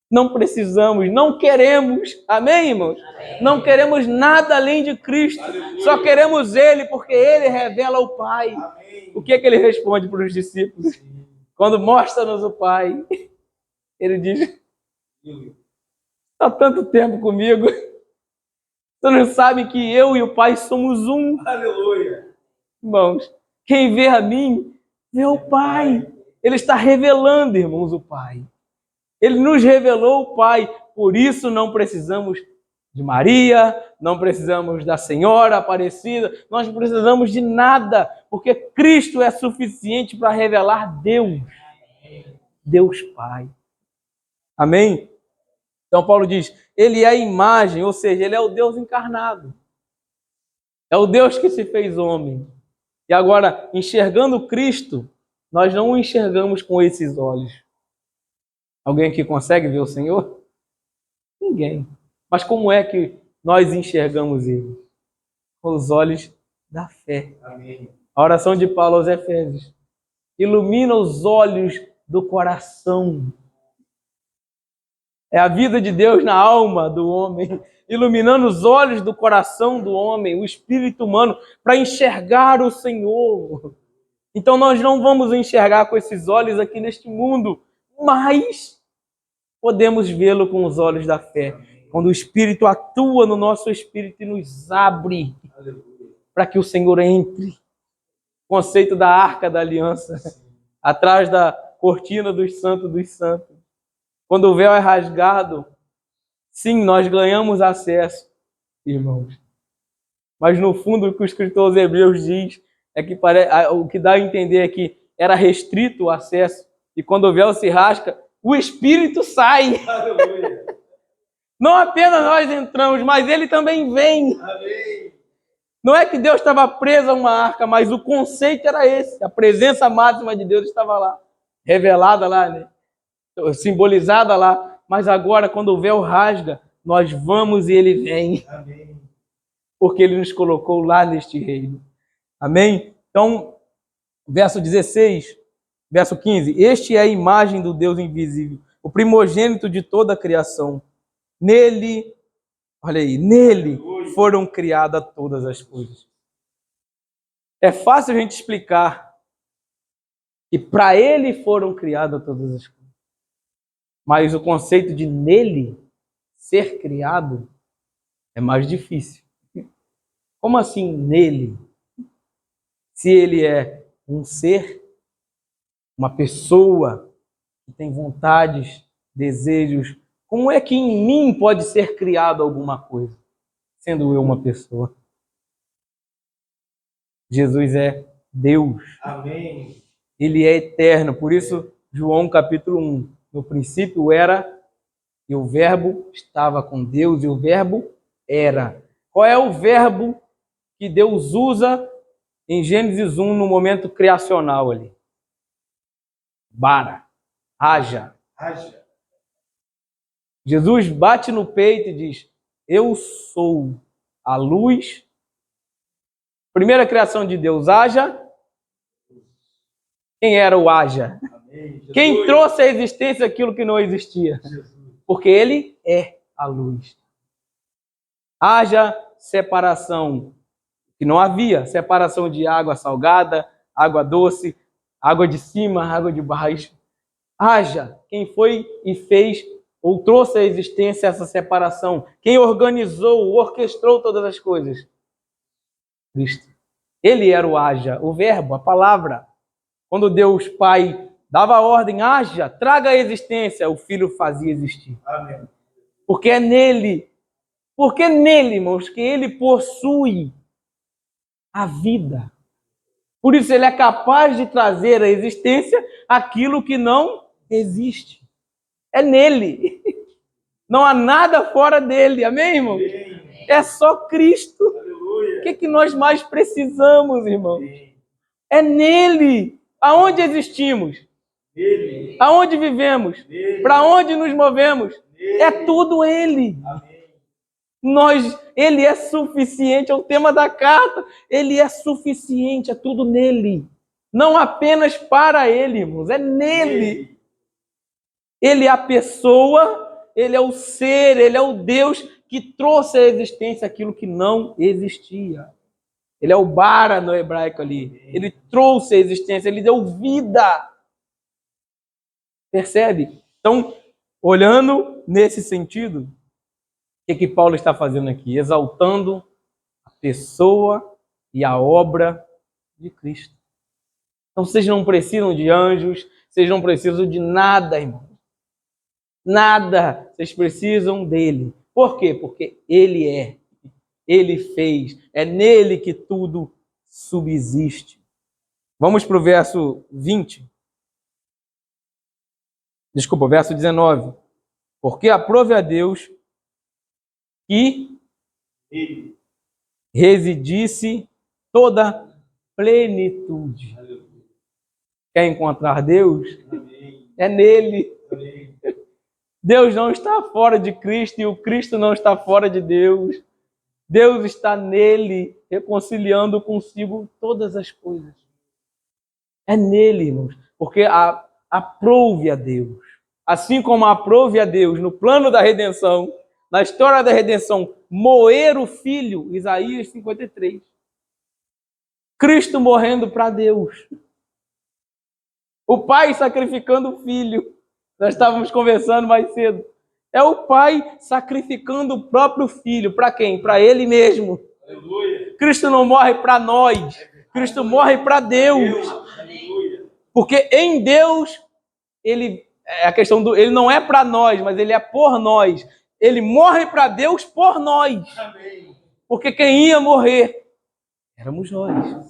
Não precisamos, não queremos. Amém, irmãos? Amém. Não queremos nada além de Cristo. Aleluia. Só queremos Ele, porque Ele revela o Pai. Amém. O que é que Ele responde para os discípulos? Sim. Quando mostra-nos o Pai, Ele diz, há tanto tempo comigo, você não sabe que eu e o Pai somos um. Aleluia. Irmãos, quem vê a mim, vê o Pai. Ele está revelando, irmãos, o Pai. Ele nos revelou o Pai. Por isso não precisamos de Maria, não precisamos da Senhora Aparecida, nós não precisamos de nada, porque Cristo é suficiente para revelar Deus. Deus Pai. Amém? Então Paulo diz, Ele é a imagem, ou seja, Ele é o Deus encarnado. É o Deus que se fez homem. E agora, enxergando Cristo, nós não o enxergamos com esses olhos. Alguém aqui consegue ver o Senhor? Ninguém. Mas como é que nós enxergamos Ele? Com os olhos da fé. Amém. A oração de Paulo aos Efésios. Ilumina os olhos do coração. É a vida de Deus na alma do homem, iluminando os olhos do coração do homem, o espírito humano, para enxergar o Senhor. Então nós não vamos enxergar com esses olhos aqui neste mundo, mas podemos vê-lo com os olhos da fé. Quando o Espírito atua no nosso espírito e nos abre para que o Senhor entre. O conceito da arca da aliança, atrás da cortina dos santos dos santos. Quando o véu é rasgado, sim, nós ganhamos acesso, irmãos. Mas no fundo o que o escritor aos Hebreus diz é que o que dá a entender é que era restrito o acesso. E quando o véu se rasga, o Espírito sai. Aleluia. Não apenas nós entramos, mas Ele também vem. Amém. Não é que Deus estava preso a uma arca, mas o conceito era esse. A presença máxima de Deus estava lá, revelada lá, né? Simbolizada lá. Mas agora, quando o véu rasga, nós vamos e Ele vem. Amém. Porque Ele nos colocou lá neste reino. Amém? Então, verso 16, verso 15. Este é a imagem do Deus invisível, o primogênito de toda a criação. Nele, olha aí, nele foram criadas todas as coisas. É fácil a gente explicar que para Ele foram criadas todas as coisas. Mas o conceito de nele ser criado é mais difícil. Como assim nele? Se ele é um ser, uma pessoa que tem vontades, desejos, como é que em mim pode ser criado alguma coisa, sendo eu uma pessoa? Jesus é Deus. Amém. Ele é eterno. Por isso, João capítulo 1. No princípio era, e o verbo estava com Deus, e o verbo era. Qual é o verbo que Deus usa em Gênesis 1 no momento criacional ali? Bara. Haja. Haja. Jesus bate no peito e diz: eu sou a luz. Primeira criação de Deus, haja. Quem era o haja? Amém. Quem trouxe à existência aquilo que não existia? Jesus. Porque ele é a luz. Haja separação, que não havia separação de água salgada, água doce, água de cima, água de baixo. Haja quem foi e fez ou trouxe à existência essa separação. Quem organizou, orquestrou todas as coisas? Cristo. Ele era o haja, o verbo, a palavra. Quando Deus Pai dava a ordem, haja, traga a existência, o Filho fazia existir. Amém. Porque é nele, irmãos, que ele possui a vida. Por isso ele é capaz de trazer à existência aquilo que não existe. É nele. Não há nada fora dele. Amém, irmão? Amém. É só Cristo. Aleluia. O que nós mais precisamos, irmão? Amém. É nele. Aonde existimos? Nele. Aonde vivemos? Nele. Para onde nos movemos? Nele. É tudo ele. Amém. Ele é suficiente, é o tema da carta. Ele é suficiente, é tudo nele. Não apenas para ele, irmãos, é nele. Ele é a pessoa, ele é o ser, ele é o Deus que trouxe à existência aquilo que não existia. Ele é o bara no hebraico ali. Ele trouxe à existência, ele deu vida. Percebe? Então, olhando nesse sentido, o que Paulo está fazendo aqui? Exaltando a pessoa e a obra de Cristo. Então, vocês não precisam de anjos, vocês não precisam de nada, irmão. Nada. Vocês precisam dele. Por quê? Porque ele é. Ele fez. É nele que tudo subsiste. Vamos para o verso 20. Desculpa, verso 19. Porque aprove a Deus que residisse toda plenitude. Quer encontrar Deus? Amém. É nele. Amém. Deus não está fora de Cristo e o Cristo não está fora de Deus. Deus está nele, reconciliando consigo todas as coisas. É nele, irmãos, porque aprove a Deus. Assim como aprove a Deus no plano da redenção, na história da redenção, moer o Filho, Isaías 53. Cristo morrendo para Deus. O Pai sacrificando o Filho. Nós estávamos conversando mais cedo. É o Pai sacrificando o próprio Filho. Para quem? Para Ele mesmo. Aleluia. Cristo não morre para nós. Cristo morre para Deus. Aleluia. Porque em Deus, ele não é para nós, mas ele é por nós. Ele morre para Deus por nós. Amém. Porque quem ia morrer éramos nós.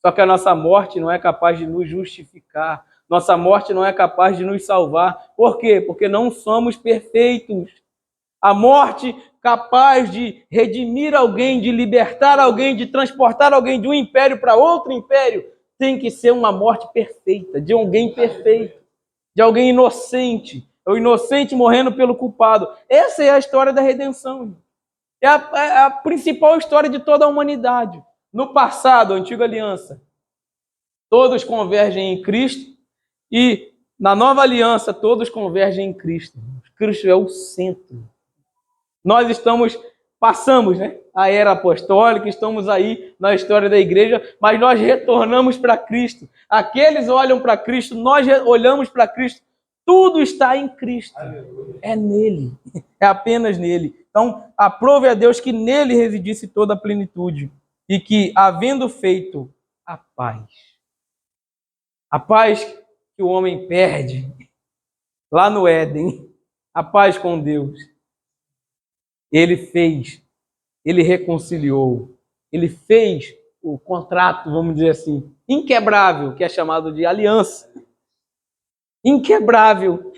Só que a nossa morte não é capaz de nos justificar. Nossa morte não é capaz de nos salvar. Por quê? Porque não somos perfeitos. A morte capaz de redimir alguém, de libertar alguém, de transportar alguém de um império para outro império, tem que ser uma morte perfeita, de alguém perfeito, de alguém inocente. É o inocente morrendo pelo culpado. Essa é a história da redenção. É a principal história de toda a humanidade. No passado, a antiga aliança, todos convergem em Cristo. E na nova aliança, todos convergem em Cristo. Cristo é o centro. Nós passamos, né, a era apostólica, estamos aí na história da igreja, mas nós retornamos para Cristo. Aqueles olham para Cristo, nós olhamos para Cristo. Tudo está em Cristo. É nele. É apenas nele. Então, aprove a Deus que nele residisse toda a plenitude e que, havendo feito a paz que o homem perde lá no Éden, a paz com Deus, ele fez, ele reconciliou, ele fez o contrato, vamos dizer assim, inquebrável, que é chamado de aliança. Inquebrável.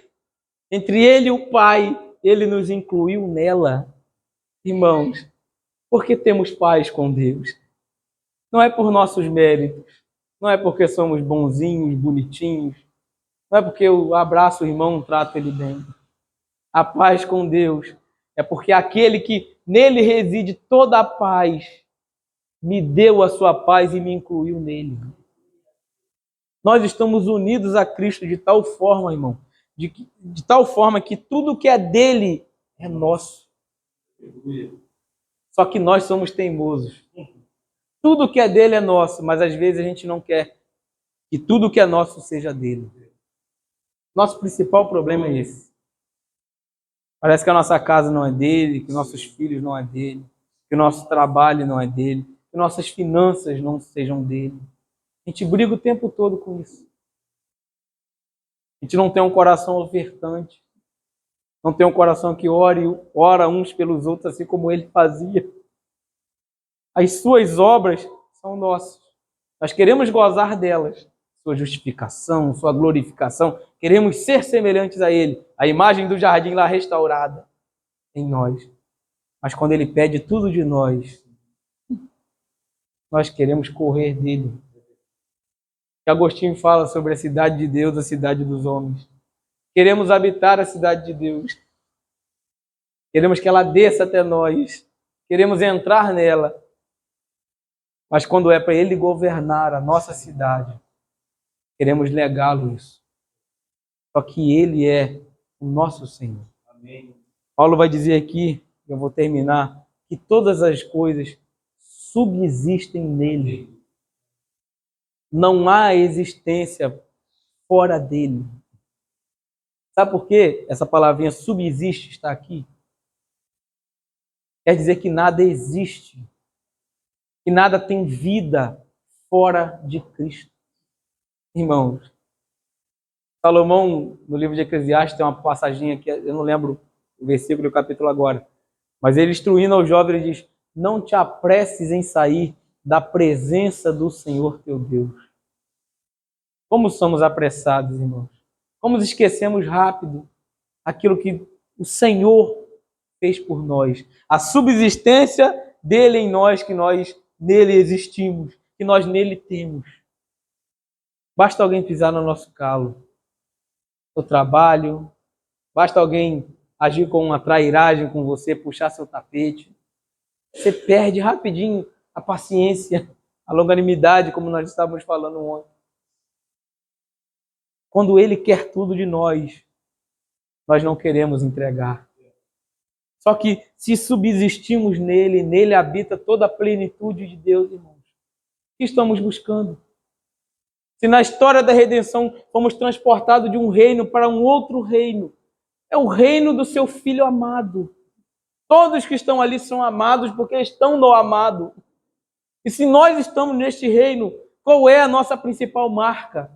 Entre ele e o Pai, ele nos incluiu nela. Irmãos, porque temos paz com Deus. Não é por nossos méritos, não é porque somos bonzinhos, bonitinhos, não é porque eu abraço o irmão, trato ele bem. A paz com Deus é porque aquele que nele reside toda a paz me deu a sua paz e me incluiu nele. Nós estamos unidos a Cristo de tal forma, irmão, de tal forma que tudo que é dele é nosso. Só que nós somos teimosos. Tudo que é dele é nosso, mas às vezes a gente não quer que tudo que é nosso seja dele. Nosso principal problema é esse. Parece que a nossa casa não é dele, que nossos filhos não é dele, que o nosso trabalho não é dele, que nossas finanças não sejam dele. A gente briga o tempo todo com isso. A gente não tem um coração ofertante. Não tem um coração que ora uns pelos outros, assim como ele fazia. As suas obras são nossas. Nós queremos gozar delas. Sua justificação, sua glorificação. Queremos ser semelhantes a ele. A imagem do jardim lá restaurada em nós. Mas quando ele pede tudo de nós, nós queremos correr dele. Agostinho fala sobre a cidade de Deus, a cidade dos homens. Queremos habitar a cidade de Deus. Queremos que ela desça até nós. Queremos entrar nela. Mas quando é para ele governar a nossa cidade, queremos negá-lo isso. Só que ele é o nosso Senhor. Amém. Paulo vai dizer aqui, eu vou terminar, que todas as coisas subsistem nele. Não há existência fora dele. Sabe por que essa palavrinha subsiste está aqui? Quer dizer que nada existe, que nada tem vida fora de Cristo. Irmãos, Salomão, no livro de Eclesiastes, tem uma passagem que eu não lembro o versículo e o capítulo agora, mas ele instruindo ao jovem, ele diz: não te apresses em sair da presença do Senhor teu Deus. Como somos apressados, irmãos. Como esquecemos rápido aquilo que o Senhor fez por nós. A subsistência dele em nós, que nós nele existimos, que nós nele temos. Basta alguém pisar no nosso calo, no trabalho, basta alguém agir com uma trairagem com você, puxar seu tapete. Você perde rapidinho a paciência, a longanimidade, como nós estávamos falando ontem. Quando ele quer tudo de nós, nós não queremos entregar. Só que se subsistimos nele, nele habita toda a plenitude de Deus, irmãos. O que estamos buscando? Se na história da redenção fomos transportados de um reino para um outro reino, é o reino do seu Filho amado. Todos que estão ali são amados porque estão no amado. E se nós estamos neste reino, qual é a nossa principal marca?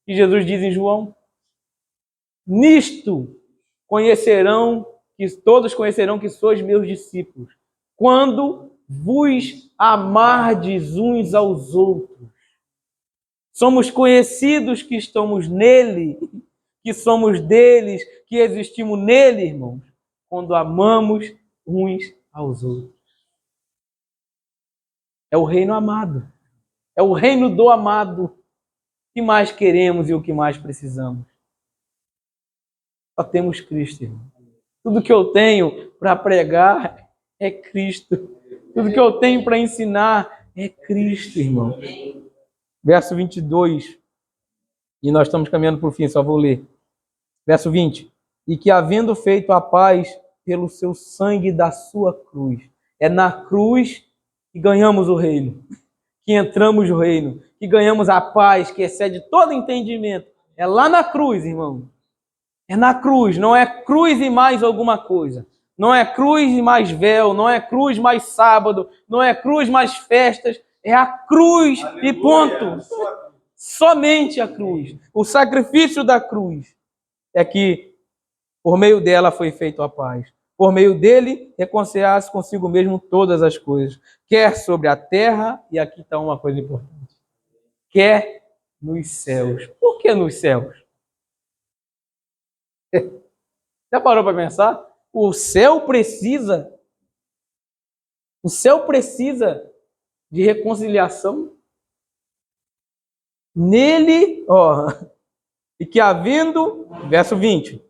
Que Jesus diz em João: nisto todos conhecerão que sois meus discípulos, quando vos amardes uns aos outros. Somos conhecidos que estamos nele, que somos deles, que existimos nele, irmãos, quando amamos uns aos outros. É o reino amado. É o reino do amado. O que mais queremos e o que mais precisamos? Só temos Cristo, irmão. Tudo que eu tenho para pregar é Cristo. Tudo que eu tenho para ensinar é Cristo, irmão. Verso 22. E nós estamos caminhando para o fim, só vou ler. Verso 20. E que havendo feito a paz pelo seu sangue da sua cruz. É na cruz que ganhamos o reino. Que entramos no reino. Que ganhamos a paz que excede todo entendimento. É lá na cruz, irmão. É na cruz, não é cruz e mais alguma coisa. Não é cruz e mais véu, não é cruz mais sábado, não é cruz mais festas. É a cruz e ponto. Somente a cruz. O sacrifício da cruz é que, por meio dela, foi feita a paz. Por meio dele, reconciliar-se consigo mesmo todas as coisas. Quer sobre a terra, e aqui está uma coisa importante. Quer nos céus. Por que nos céus? Já parou para pensar? O céu precisa de reconciliação. Nele, e que havendo, verso 20,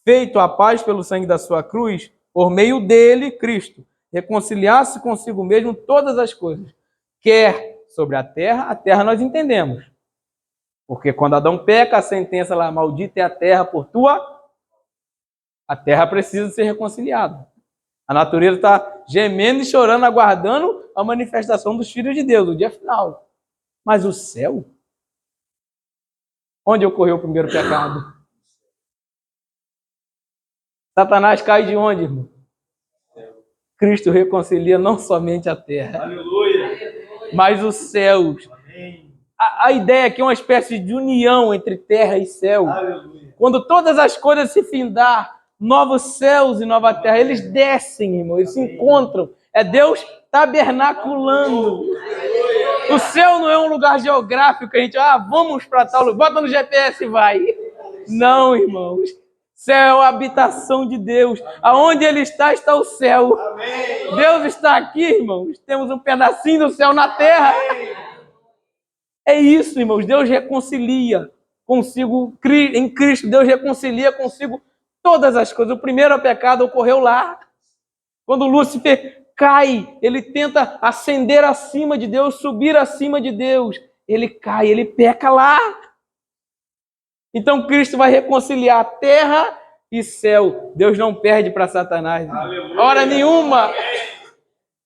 feito a paz pelo sangue da sua cruz, por meio dele, Cristo, reconciliasse consigo mesmo todas as coisas. Quer sobre a terra nós entendemos. Porque quando Adão peca, a sentença lá, maldita é a terra por tua... A terra precisa ser reconciliada. A natureza está gemendo e chorando, aguardando a manifestação dos filhos de Deus, o dia final. Mas o céu? Onde ocorreu o primeiro pecado? Satanás cai de onde, irmão? Cristo reconcilia não somente a terra, Aleluia. mas os céus. Amém. A ideia aqui é uma espécie de união entre terra e céu. Aleluia. Quando todas as coisas se findar, novos céus e nova terra, eles descem, irmão, eles se encontram. É Deus tabernaculando. O céu não é um lugar geográfico que a gente, vamos para tal lugar, bota no GPS e vai. Não, irmãos. Céu é a habitação de Deus. Aonde ele está, está o céu. Amém. Deus está aqui, irmãos. Temos um pedacinho do céu na terra. É isso, irmãos. Deus reconcilia consigo, em Cristo, Deus reconcilia consigo todas as coisas. O primeiro pecado ocorreu lá. Quando Lúcifer cai, ele tenta ascender acima de Deus, subir acima de Deus. Ele cai, ele peca lá. Então Cristo vai reconciliar terra e céu. Deus não perde para Satanás. Aleluia. Hora nenhuma.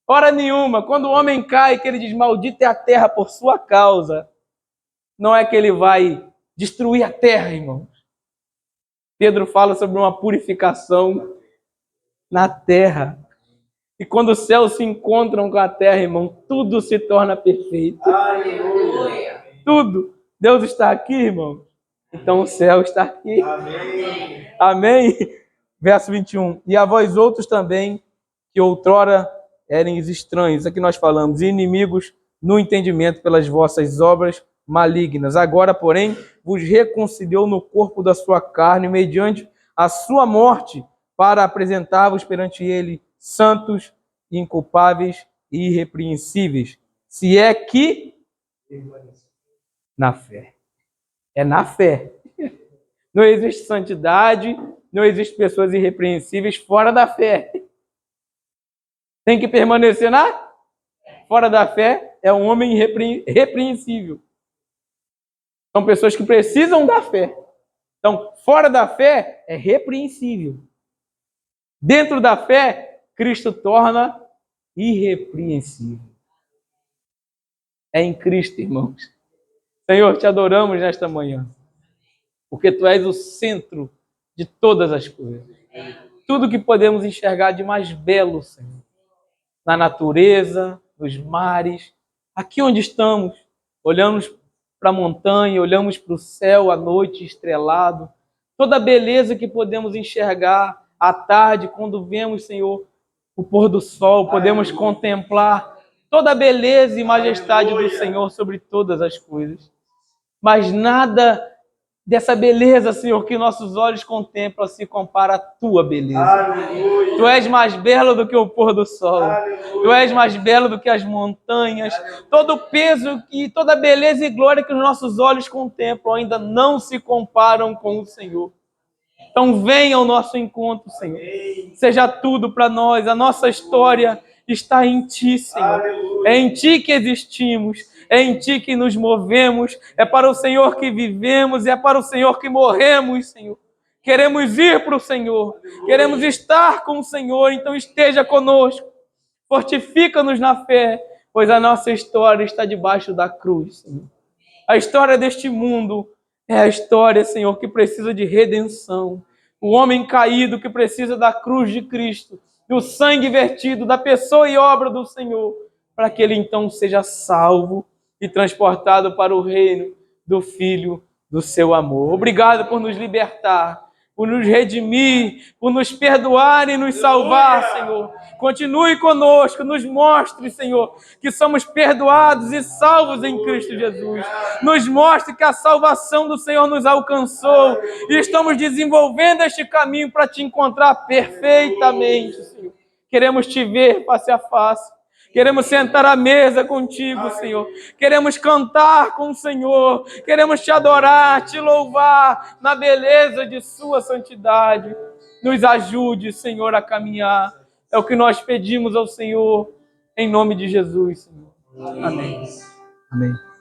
Hora nenhuma. Quando o homem cai, que ele diz, maldita é a terra por sua causa. Não é que ele vai destruir a terra, irmãos. Pedro fala sobre uma purificação na terra. E quando os céus se encontram com a terra, irmão, tudo se torna perfeito. Aleluia. Tudo. Deus está aqui, irmão. Então o céu está aqui. Amém. Amém? Verso 21. E a vós outros também, que outrora eres estranhos, aqui nós falamos, e inimigos no entendimento pelas vossas obras malignas. Agora, porém, vos reconciliou no corpo da sua carne, mediante a sua morte, para apresentar-vos perante ele santos, inculpáveis e irrepreensíveis. Se é que na fé. É na fé. Não existe santidade, não existe pessoas irrepreensíveis fora da fé. Tem que permanecer na fora da fé, é um homem irrepreensível. São pessoas que precisam da fé. Então, fora da fé é repreensível. Dentro da fé, Cristo torna irrepreensível. É em Cristo, irmãos. Senhor, te adoramos nesta manhã, porque Tu és o centro de todas as coisas. Tudo que podemos enxergar de mais belo, Senhor, na natureza, nos mares, aqui onde estamos, olhamos para a montanha, olhamos para o céu à noite estrelado, toda a beleza que podemos enxergar à tarde, quando vemos, Senhor, o pôr do sol, podemos contemplar toda a beleza e majestade do Senhor sobre todas as coisas. Mas nada dessa beleza, Senhor, que nossos olhos contemplam se compara à Tua beleza. Aleluia. Tu és mais belo do que o pôr do sol. Aleluia. Tu és mais belo do que as montanhas. Todo o peso e toda a beleza e glória que os nossos olhos contemplam ainda não se comparam com o Senhor. Então venha ao nosso encontro, Senhor. Seja tudo para nós. A nossa história está em Ti, Senhor. Aleluia. É em Ti que existimos. É em Ti que nos movemos. É para o Senhor que vivemos. É para o Senhor que morremos, Senhor. Queremos ir para o Senhor. Queremos estar com o Senhor. Então esteja conosco. Fortifica-nos na fé, pois a nossa história está debaixo da cruz, Senhor. A história deste mundo é a história, Senhor, que precisa de redenção. o homem caído que precisa da cruz de Cristo, do sangue vertido, da pessoa e obra do Senhor, para que ele então seja salvo e transportado para o reino do Filho do seu amor. Obrigado por nos libertar, por nos redimir, por nos perdoar e nos salvar, Senhor. Continue conosco, nos mostre, Senhor, que somos perdoados e salvos em Cristo Jesus. Nos mostre que a salvação do Senhor nos alcançou e estamos desenvolvendo este caminho para te encontrar perfeitamente, Senhor. Queremos te ver face a face. Queremos sentar à mesa contigo, Senhor. Queremos cantar com o Senhor. Queremos te adorar, te louvar na beleza de sua santidade. Nos ajude, Senhor, a caminhar. É o que nós pedimos ao Senhor, em nome de Jesus, Senhor. Amém. Amém.